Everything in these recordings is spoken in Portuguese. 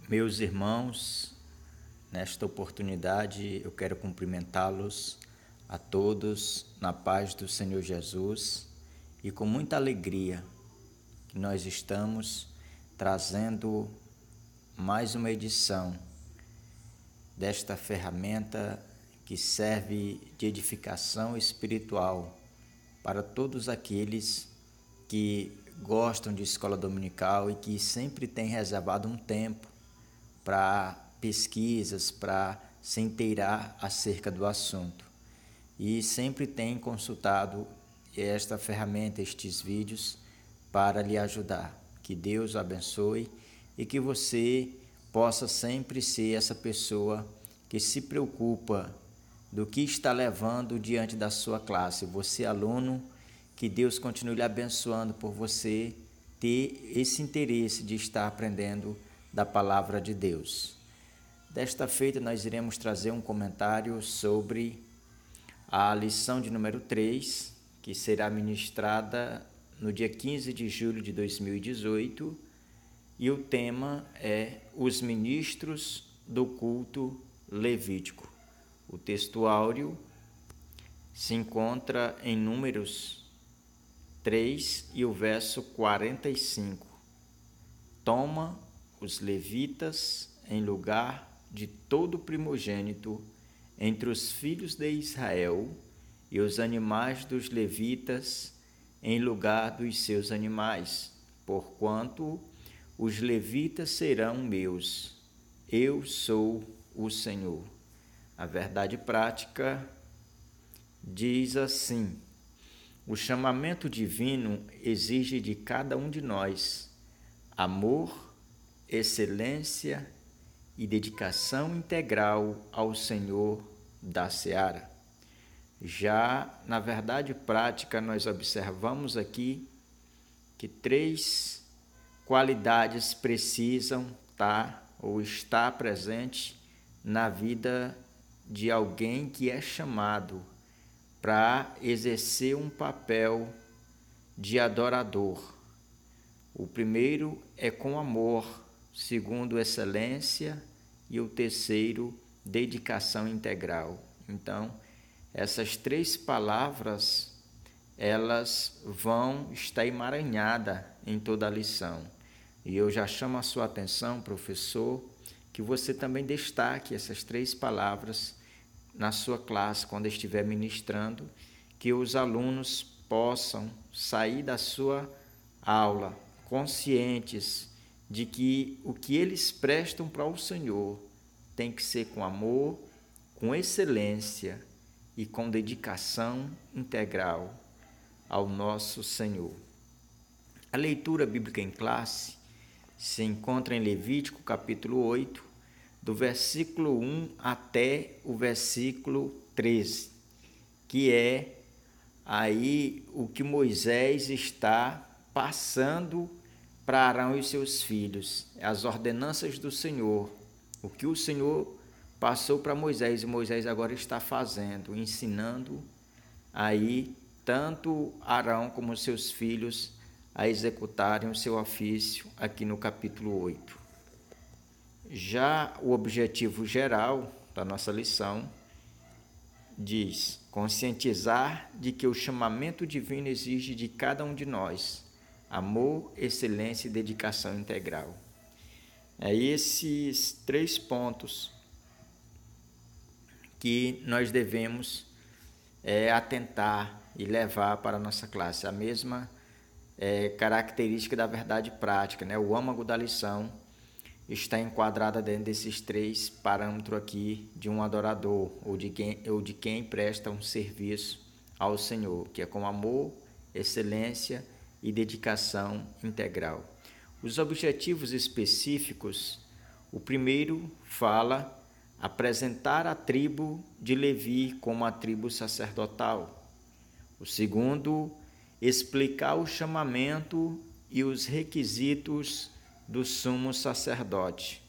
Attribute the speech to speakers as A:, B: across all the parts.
A: Meus irmãos, nesta oportunidade eu quero cumprimentá-los a todos na paz do Senhor Jesus e com muita alegria que nós estamos trazendo mais uma edição desta ferramenta que serve de edificação espiritual para todos aqueles que gostam de escola dominical e que sempre têm reservado um tempo para pesquisas, para se inteirar acerca do assunto. E sempre tem consultado esta ferramenta, estes vídeos, para lhe ajudar. Que Deus o abençoe e que você possa sempre ser essa pessoa que se preocupa do que está levando diante da sua classe. Você, aluno, que Deus continue lhe abençoando por você ter esse interesse de estar aprendendo da palavra de Deus. Desta feita, nós iremos trazer um comentário sobre a lição de número 3, que será ministrada no dia 15 de julho de 2018, e o tema é os ministros do culto levítico. O texto áureo se encontra em Números 3 e o verso 45. Toma os levitas em lugar de todo primogênito entre os filhos de Israel e os animais dos levitas em lugar dos seus animais, porquanto os levitas serão meus. Eu sou o Senhor. A verdade prática diz assim: o chamamento divino exige de cada um de nós amor, excelência e dedicação integral ao Senhor da seara. Já na verdade prática, nós observamos aqui que 3 qualidades precisam estar presente na vida de alguém que é chamado para exercer um papel de adorador. O primeiro é com amor, segundo excelência, e o terceiro, dedicação integral. Então, essas 3 palavras, elas vão estar emaranhadas em toda a lição. E eu já chamo a sua atenção, professor, que você também destaque essas 3 palavras na sua classe, quando estiver ministrando, que os alunos possam sair da sua aula conscientes de que o que eles prestam para o Senhor tem que ser com amor, com excelência e com dedicação integral ao nosso Senhor. A leitura bíblica em classe se encontra em Levítico capítulo 8, do versículo 1 até o versículo 13, que é aí o que Moisés está passando para Arão e seus filhos, as ordenanças do Senhor, o que o Senhor passou para Moisés e Moisés agora está fazendo, ensinando aí tanto Arão como seus filhos a executarem o seu ofício aqui no capítulo 8. Já o objetivo geral da nossa lição diz: conscientizar de que o chamamento divino exige de cada um de nós amor, excelência e dedicação integral. É esses 3 pontos que nós devemos atentar e levar para a nossa classe. A mesma característica da verdade prática, né? O âmago da lição está enquadrada dentro desses 3 parâmetros aqui de um adorador ou de quem presta um serviço ao Senhor, que é com amor, excelência e dedicação integral. Os objetivos específicos: o primeiro fala apresentar a tribo de Levi como a tribo sacerdotal. O segundo, explicar o chamamento e os requisitos do sumo sacerdote.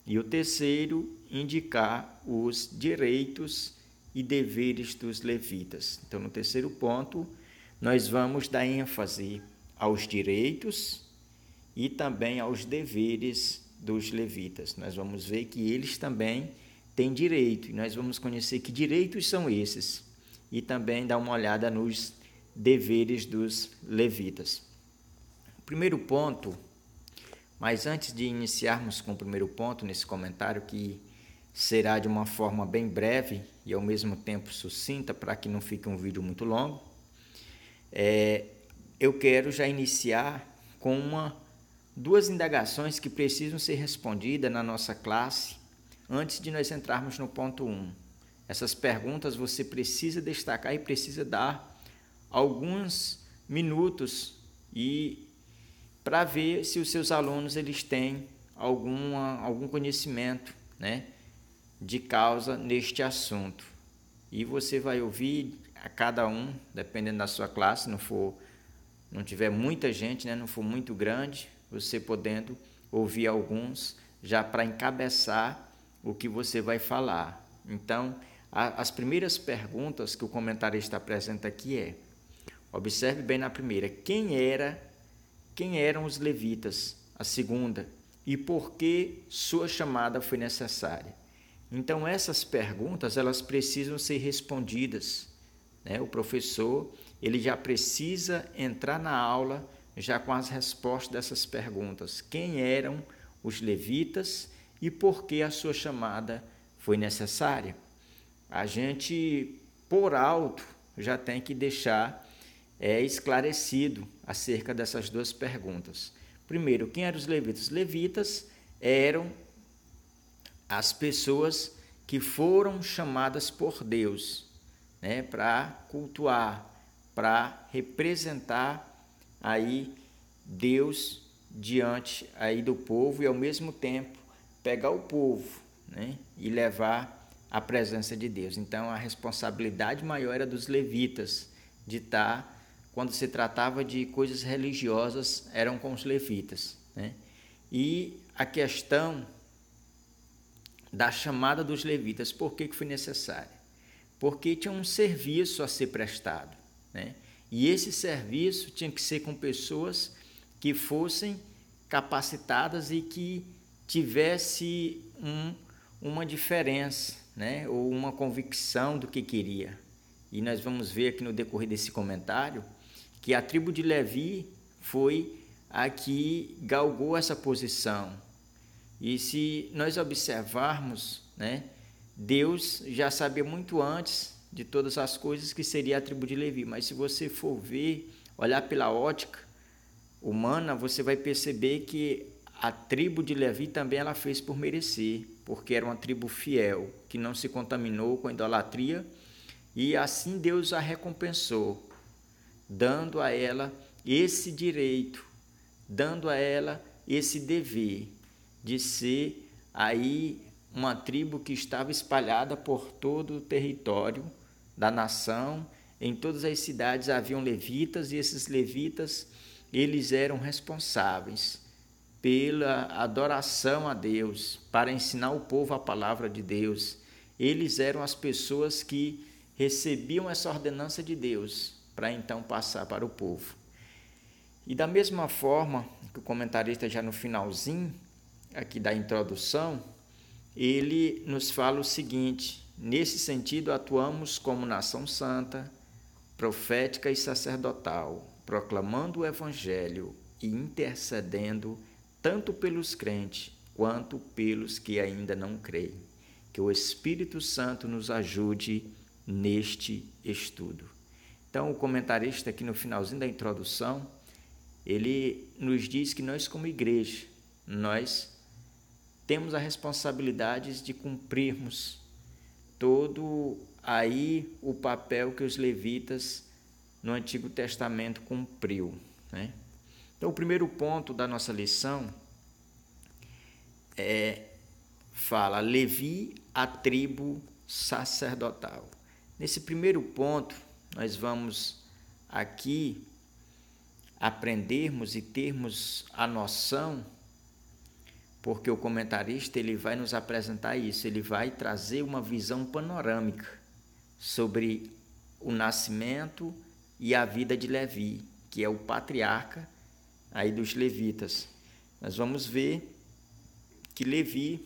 A: E o terceiro, indicar os direitos e deveres dos levitas. Então, no terceiro ponto, nós vamos dar ênfase aos direitos e também aos deveres dos levitas. Nós vamos ver que eles também têm direito, e nós vamos conhecer que direitos são esses, e também dar uma olhada nos deveres dos levitas. O primeiro ponto, mas antes de iniciarmos com o primeiro ponto nesse comentário, que será de uma forma bem breve e ao mesmo tempo sucinta, para que não fique um vídeo muito longo, eu quero já iniciar com duas indagações que precisam ser respondidas na nossa classe antes de nós entrarmos no ponto 1. Essas perguntas você precisa destacar e precisa dar alguns minutos para ver se os seus alunos eles têm algum conhecimento, né, de causa neste assunto. E você vai ouvir a cada um, dependendo da sua classe, não tiver muita gente, né, não for muito grande, você podendo ouvir alguns já para encabeçar o que você vai falar. Então, as primeiras perguntas que o comentarista apresenta aqui observe bem na primeira, quem eram os levitas? A segunda, e por que sua chamada foi necessária? Então, essas perguntas, elas precisam ser respondidas, né? O professor, ele já precisa entrar na aula já com as respostas dessas perguntas. Quem eram os levitas e por que a sua chamada foi necessária? A gente, por alto, já tem que deixar esclarecido acerca dessas duas perguntas. Primeiro, quem eram os levitas? Os levitas eram as pessoas que foram chamadas por Deus, né, para cultuar, para representar aí Deus diante aí do povo e ao mesmo tempo pegar o povo, né, e levar à presença de Deus. Então a responsabilidade maior era dos levitas de estar, quando se tratava de coisas religiosas, eram com os levitas, né? E a questão da chamada dos levitas, por que foi necessária? Porque tinha um serviço a ser prestado, né? E esse serviço tinha que ser com pessoas que fossem capacitadas e que tivesse uma diferença, né? Ou uma convicção do que queria. E nós vamos ver aqui no decorrer desse comentário que a tribo de Levi foi a que galgou essa posição. E se nós observarmos, né, Deus já sabia muito antes de todas as coisas que seria a tribo de Levi. Mas se você for ver, olhar pela ótica humana, você vai perceber que a tribo de Levi também ela fez por merecer, porque era uma tribo fiel, que não se contaminou com a idolatria, e assim Deus a recompensou, dando a ela esse direito, dando a ela esse dever de ser aí uma tribo que estava espalhada por todo o território da nação. Em todas as cidades haviam levitas, e esses levitas, eles eram responsáveis pela adoração a Deus, para ensinar o povo a palavra de Deus. Eles eram as pessoas que recebiam essa ordenança de Deus para então passar para o povo. E da mesma forma que o comentarista já no finalzinho aqui da introdução, ele nos fala o seguinte: nesse sentido atuamos como nação santa, profética e sacerdotal, proclamando o evangelho e intercedendo tanto pelos crentes quanto pelos que ainda não creem. Que o Espírito Santo nos ajude neste estudo. Então, o comentarista aqui no finalzinho da introdução, ele nos diz que nós como igreja, nós temos a responsabilidade de cumprirmos todo aí o papel que os levitas no Antigo Testamento cumpriu, né? Então, o primeiro ponto da nossa lição fala Levi, a tribo sacerdotal. Nesse primeiro ponto, nós vamos aqui aprendermos e termos a noção, porque o comentarista ele vai nos apresentar isso, ele vai trazer uma visão panorâmica sobre o nascimento e a vida de Levi, que é o patriarca aí dos levitas. Nós vamos ver que Levi,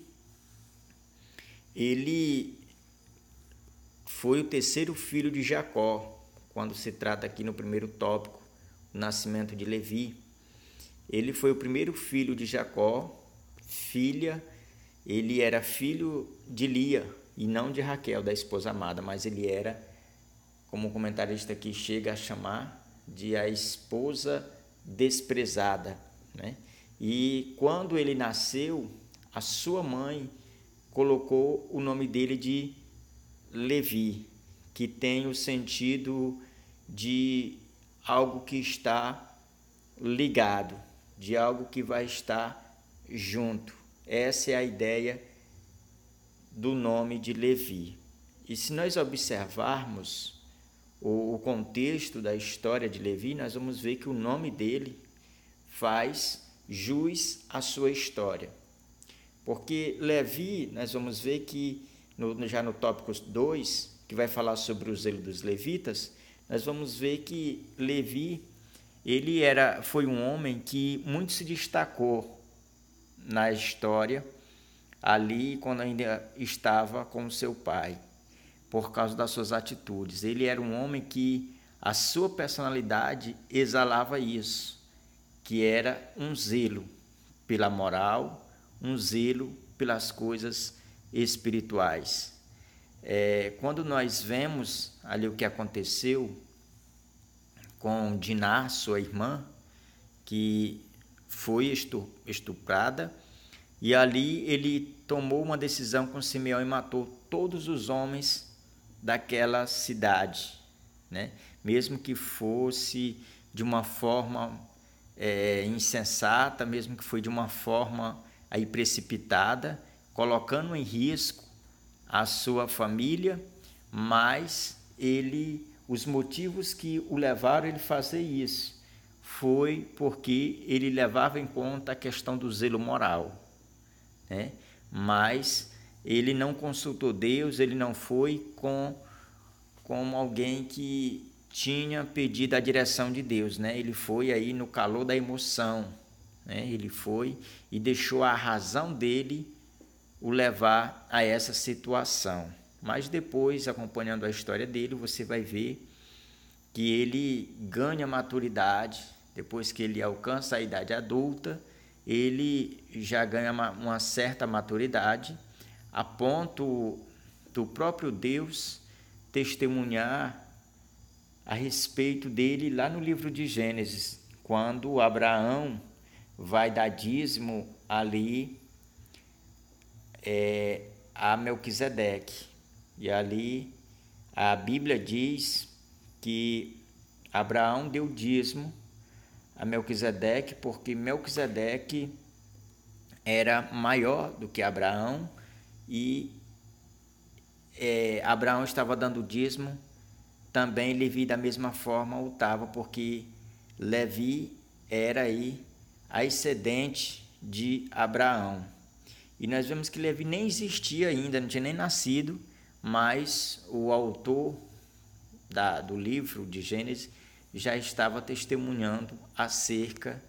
A: ele foi o terceiro filho de Jacó, quando se trata aqui no primeiro tópico, o nascimento de Levi. Ele foi o primeiro filho de Jacó, ele era filho de Lia e não de Raquel, da esposa amada, mas ele era, como o comentarista aqui chega a chamar, de a esposa desprezada, né? E quando ele nasceu, a sua mãe colocou o nome dele de Levi, que tem o sentido de algo que está ligado, de algo que vai estar junto. Essa é a ideia do nome de Levi. E se nós observarmos o contexto da história de Levi, nós vamos ver que o nome dele faz jus à sua história. Porque Levi, nós vamos ver que já no tópico 2, que vai falar sobre o zelo dos levitas, nós vamos ver que Levi, foi um homem que muito se destacou na história, ali quando ainda estava com seu pai, por causa das suas atitudes. Ele era um homem que a sua personalidade exalava isso, que era um zelo pela moral, um zelo pelas coisas espirituais. Quando nós vemos ali o que aconteceu com Diná, sua irmã, que foi estuprada, e ali ele tomou uma decisão com Simeão e matou todos os homens daquela cidade, né? Mesmo que fosse de uma forma insensata, mesmo que foi de uma forma aí precipitada, colocando em risco a sua família, mas os motivos que o levaram a ele fazer isso foi porque ele levava em conta a questão do zelo moral, né? Mas ele não consultou Deus, ele não foi como alguém que tinha pedido a direção de Deus, né? Ele foi aí no calor da emoção, né? Ele foi e deixou a razão dele o levar a essa situação. Mas depois, acompanhando a história dele, você vai ver que ele ganha maturidade. Depois que ele alcança a idade adulta, ele já ganha uma certa maturidade, a ponto do próprio Deus testemunhar a respeito dele lá no livro de Gênesis, quando Abraão vai dar dízimo ali a Melquisedeque. E ali a Bíblia diz que Abraão deu dízimo a Melquisedeque, porque Melquisedeque era maior do que Abraão e Abraão estava dando dízimo, também Levi da mesma forma o estava, porque Levi era aí a excedente de Abraão. E nós vemos que Levi nem existia ainda, não tinha nem nascido, mas o autor do livro de Gênesis já estava testemunhando acerca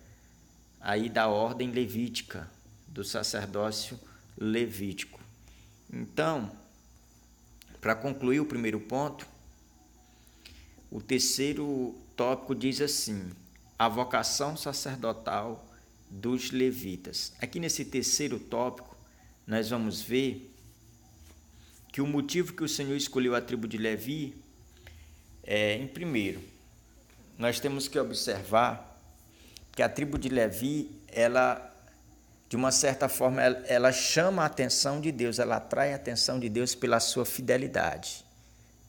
A: aí da ordem levítica, do sacerdócio levítico. Então, para concluir o primeiro ponto, o terceiro tópico diz assim: a vocação sacerdotal dos levitas. Aqui nesse terceiro tópico, nós vamos ver que o motivo que o Senhor escolheu a tribo de Levi em primeiro, nós temos que observar que a tribo de Levi, ela, de uma certa forma, ela chama a atenção de Deus, ela atrai a atenção de Deus pela sua fidelidade,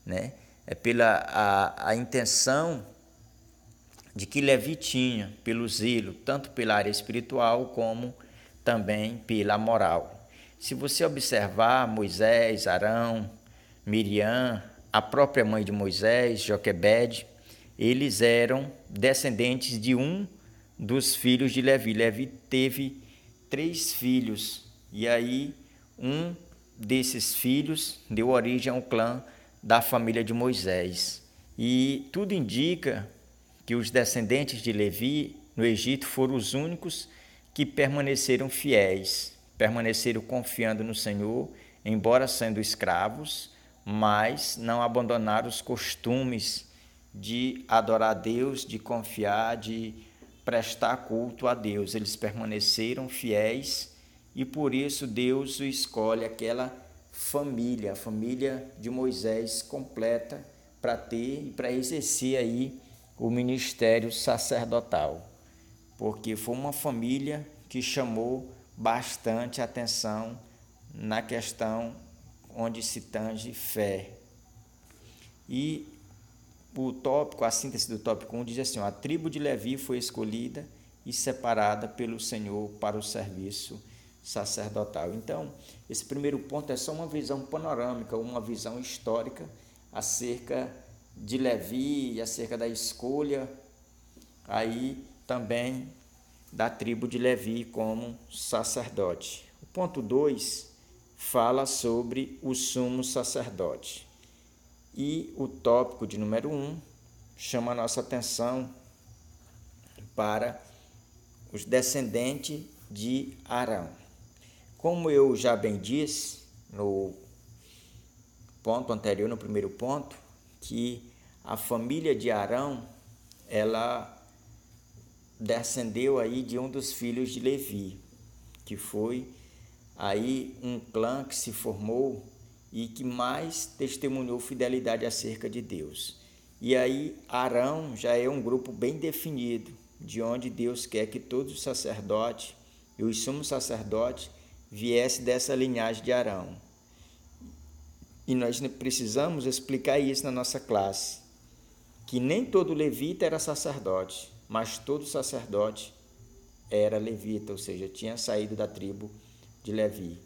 A: né? Pela a intenção de que Levi tinha, pelo zelo, tanto pela área espiritual como também pela moral. Se você observar Moisés, Arão, Miriam, a própria mãe de Moisés, Joquebede, eles eram descendentes de um dos filhos de Levi. Levi teve 3 filhos, e aí um desses filhos deu origem ao clã da família de Moisés. E tudo indica que os descendentes de Levi no Egito foram os únicos que permaneceram fiéis, permaneceram confiando no Senhor, embora sendo escravos, mas não abandonaram os costumes de adorar a Deus, de confiar, de prestar culto a Deus. Eles permaneceram fiéis e por isso Deus o escolhe aquela família, a família de Moisés completa para ter e para exercer aí o ministério sacerdotal, porque foi uma família que chamou bastante atenção na questão onde se tange fé. E o tópico, a síntese do tópico 1 diz assim: a tribo de Levi foi escolhida e separada pelo Senhor para o serviço sacerdotal. Então, esse primeiro ponto é só uma visão panorâmica, uma visão histórica acerca de Levi, acerca da escolha aí também da tribo de Levi como sacerdote. O ponto 2 fala sobre o sumo sacerdote. E o tópico de número 1 chama a nossa atenção para os descendentes de Arão. Como eu já bem disse no ponto anterior, no primeiro ponto, que a família de Arão, ela descendeu aí de um dos filhos de Levi, que foi aí um clã que se formou e que mais testemunhou fidelidade acerca de Deus. E aí Arão já é um grupo bem definido, de onde Deus quer que todos os sacerdotes e os sumos sacerdotes viessem dessa linhagem de Arão. E nós precisamos explicar isso na nossa classe, que nem todo levita era sacerdote, mas todo sacerdote era levita, ou seja, tinha saído da tribo de Levi.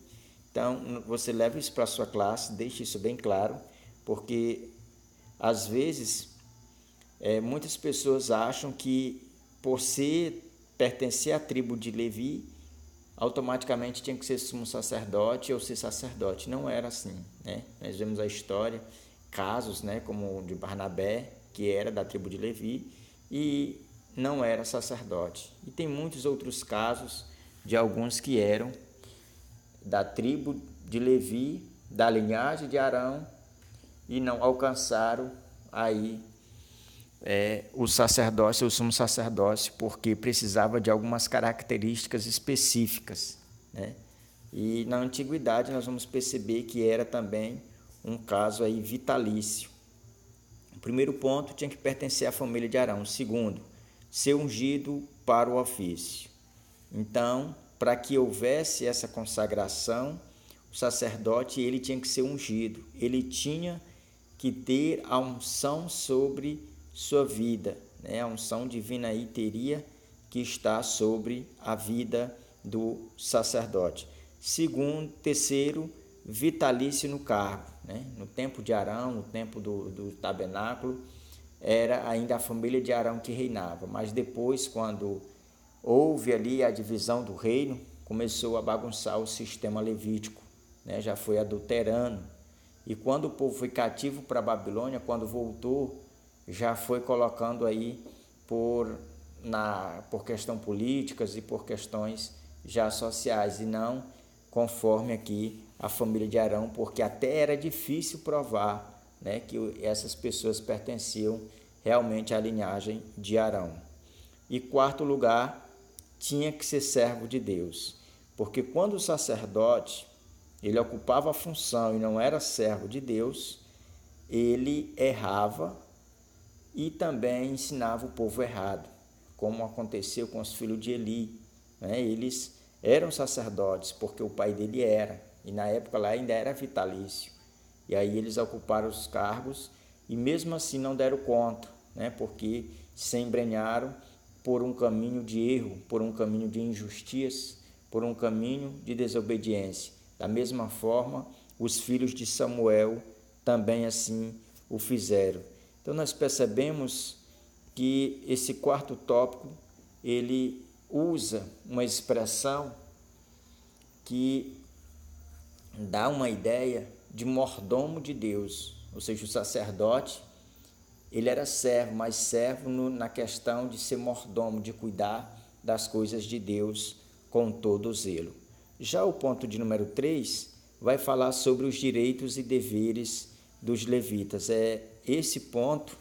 A: Então, você leva isso para a sua classe, deixe isso bem claro, porque às vezes muitas pessoas acham que por pertencer à tribo de Levi, automaticamente tinha que ser sumo sacerdote ou ser sacerdote. Não era assim, né? Nós vemos a história, casos, né, como o de Barnabé, que era da tribo de Levi e não era sacerdote. E tem muitos outros casos de alguns que eram da tribo de Levi, da linhagem de Arão, e não alcançaram aí o sacerdócio, o sumo sacerdócio, porque precisava de algumas características específicas, né? E na antiguidade nós vamos perceber que era também um caso aí vitalício. O primeiro ponto, tinha que pertencer à família de Arão. O segundo, ser ungido para o ofício. Então, para que houvesse essa consagração, o sacerdote ele tinha que ser ungido, ele tinha que ter a unção sobre sua vida, né? A unção divina aí teria que estar sobre a vida do sacerdote. Terceiro, vitalício no cargo, né? No tempo de Arão, no tempo do tabernáculo, era ainda a família de Arão que reinava, mas depois, quando houve ali a divisão do reino, começou a bagunçar o sistema levítico, né? Já foi adulterando. E quando o povo foi cativo para a Babilônia, quando voltou, já foi colocando aí por questão políticas e por questões já sociais, e não conforme aqui a família de Arão, porque até era difícil provar, né, que essas pessoas pertenciam realmente à linhagem de Arão. E quarto lugar, tinha que ser servo de Deus, porque quando o sacerdote ele ocupava a função e não era servo de Deus, ele errava e também ensinava o povo errado, como aconteceu com os filhos de Eli, né? Eles eram sacerdotes porque o pai dele era, e na época lá ainda era vitalício, e aí eles ocuparam os cargos e mesmo assim não deram conta, né? Porque se embrenharam por um caminho de erro, por um caminho de injustiça, por um caminho de desobediência. Da mesma forma, os filhos de Samuel também assim o fizeram. Então nós percebemos que esse quarto tópico, ele usa uma expressão que dá uma ideia de mordomo de Deus, ou seja, o sacerdote, ele era servo, mas servo na questão de ser mordomo, de cuidar das coisas de Deus com todo o zelo. Já o ponto de número 3 vai falar sobre os direitos e deveres dos levitas. É esse ponto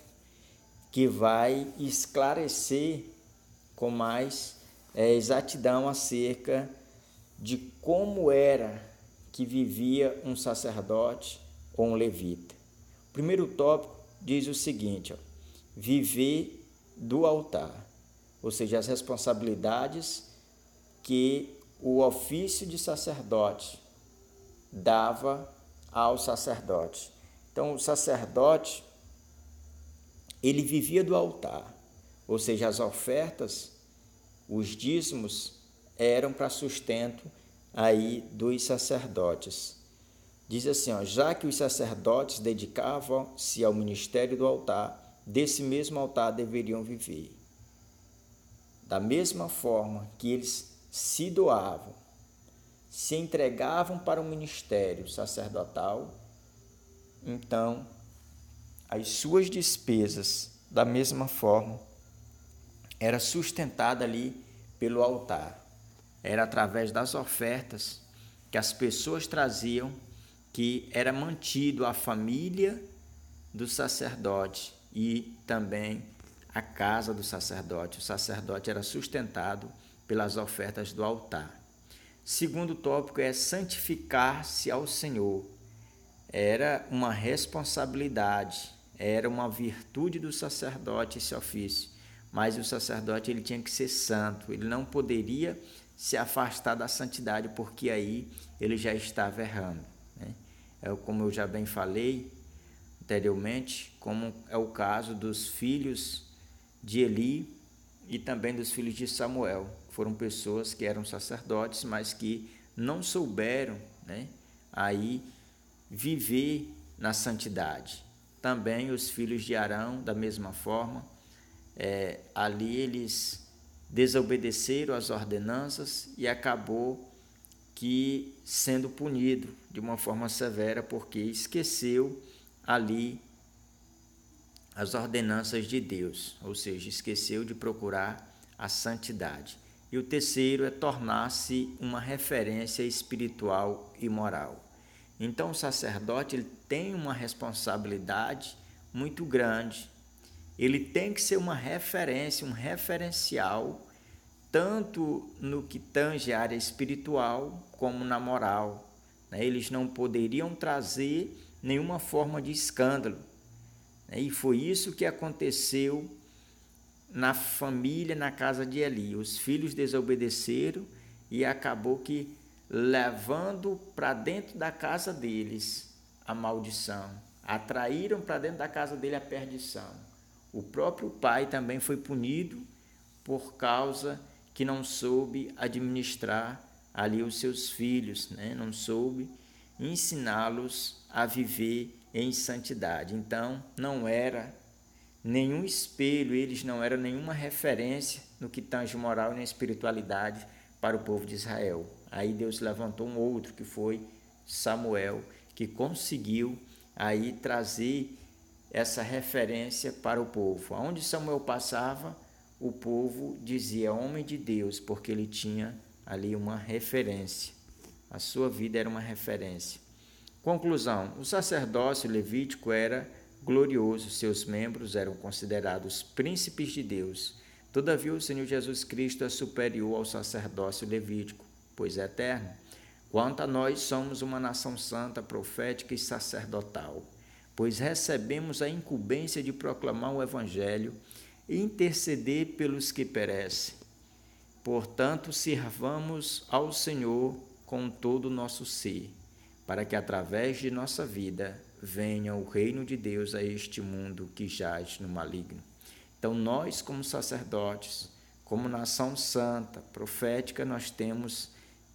A: que vai esclarecer com mais exatidão acerca de como era que vivia um sacerdote ou um levita. O primeiro tópico diz o seguinte: viver do altar, ou seja, as responsabilidades que o ofício de sacerdote dava ao sacerdote. Então, o sacerdote, ele vivia do altar, ou seja, as ofertas, os dízimos eram para sustento aí dos sacerdotes. Diz assim, já que os sacerdotes dedicavam-se ao ministério do altar, desse mesmo altar deveriam viver. Da mesma forma que eles se doavam, se entregavam para o ministério sacerdotal, então as suas despesas, da mesma forma, era sustentada ali pelo altar. Era através das ofertas que as pessoas traziam que era mantido a família do sacerdote e também a casa do sacerdote. O sacerdote era sustentado pelas ofertas do altar. Segundo tópico é santificar-se ao Senhor. Era uma responsabilidade, era uma virtude do sacerdote esse ofício, mas o sacerdote ele tinha que ser santo, ele não poderia se afastar da santidade, porque aí ele já estava errando, né? Como eu já bem falei anteriormente, como é o caso dos filhos de Eli e também dos filhos de Samuel. Foram pessoas que eram sacerdotes, mas que não souberam, né, aí viver na santidade. Também os filhos de Arão, da mesma forma, ali eles desobedeceram às ordenanças e acabou que sendo punido de uma forma severa porque esqueceu ali as ordenanças de Deus, ou seja, esqueceu de procurar a santidade. E o terceiro é tornar-se uma referência espiritual e moral. Então o sacerdote ele tem uma responsabilidade muito grande. Ele tem que ser uma referência, um referencial, tanto no que tange a área espiritual como na moral, né? Eles não poderiam trazer nenhuma forma de escândalo, né? E foi isso que aconteceu na família, na casa de Eli. Os filhos desobedeceram e acabou que levando para dentro da casa deles a maldição, atraíram para dentro da casa dele a perdição. O próprio pai também foi punido por causa que não soube administrar ali os seus filhos, né? Não soube ensiná-los a viver em santidade. Então, não era nenhum espelho, eles não eram nenhuma referência no que tange moral e na espiritualidade para o povo de Israel. Aí Deus levantou um outro, que foi Samuel, que conseguiu aí trazer essa referência para o povo. Onde Samuel passava, o povo dizia homem de Deus, porque ele tinha ali uma referência. A sua vida era uma referência. Conclusão: o sacerdócio levítico era glorioso, seus membros eram considerados príncipes de Deus. Todavia, o Senhor Jesus Cristo é superior ao sacerdócio levítico, pois é eterno. Quanto a nós, somos uma nação santa, profética e sacerdotal, pois recebemos a incumbência de proclamar o Evangelho e interceder pelos que perecem. Portanto, sirvamos ao Senhor com todo o nosso ser, para que através de nossa vida venha o reino de Deus a este mundo que jaz no maligno. Então, nós, como sacerdotes, como nação santa, profética, nós temos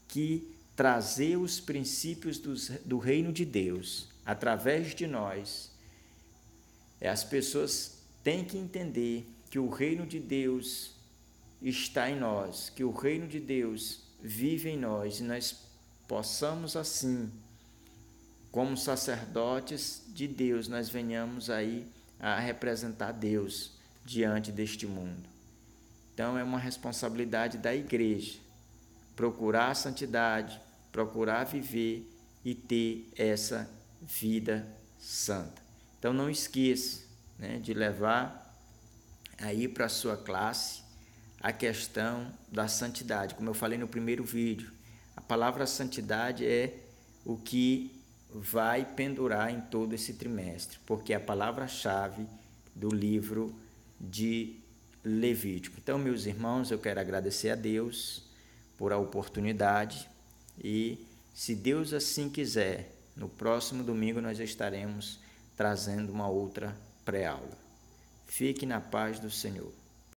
A: que trazer os princípios do reino de Deus através de nós. As pessoas têm que entender que o reino de Deus está em nós, que o reino de Deus vive em nós e nós possamos assim, como sacerdotes de Deus, nós venhamos aí a representar Deus diante deste mundo. Então é uma responsabilidade da igreja procurar a santidade, procurar viver e ter essa vida santa. Então não esqueça, né, de levar aí para a sua classe a questão da santidade. Como eu falei no primeiro vídeo, a palavra santidade é o que vai pendurar em todo esse trimestre, porque é a palavra-chave do livro de Levítico. Então, meus irmãos, eu quero agradecer a Deus por a oportunidade e, se Deus assim quiser, no próximo domingo nós estaremos trazendo uma outra pré-aula. Fique na paz do Senhor.